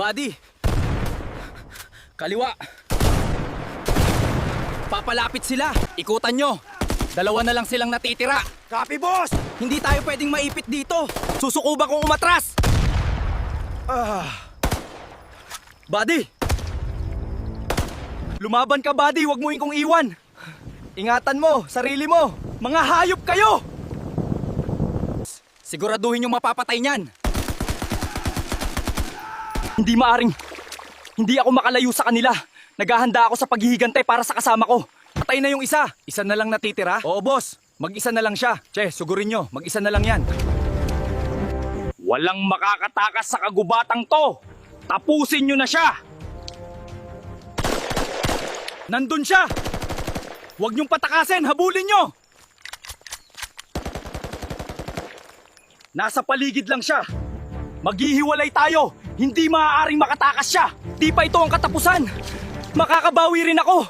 Buddy! Kaliwa! Papalapit sila! Ikutan nyo! Dalawa na lang silang natitira! Copy, boss! Hindi tayo pwedeng maipit dito! Susuko ba kung umatras? Buddy! Lumaban ka, buddy! Huwag mo ikong iwan! Ingatan mo! Sarili mo! Mga hayop kayo! Siguraduhin yung mapapatay niyan! Hindi maaring... Hindi ako makalayo sa kanila. Naghahanda ako sa paghihigantay para sa kasama ko. Patay na yung isa. Isa na lang natitira? Oo, boss. Mag-isa na lang siya. Che, sugurin nyo. Mag-isa na lang yan. Walang makakatakas sa kagubatang to. Tapusin nyo na siya. Nandun siya. Huwag nyong patakasin. Habulin nyo. Nasa paligid lang siya. Maghihiwalay tayo. Hindi maaaring makatakas siya. Di pa ito ang katapusan. Makakabawi rin ako.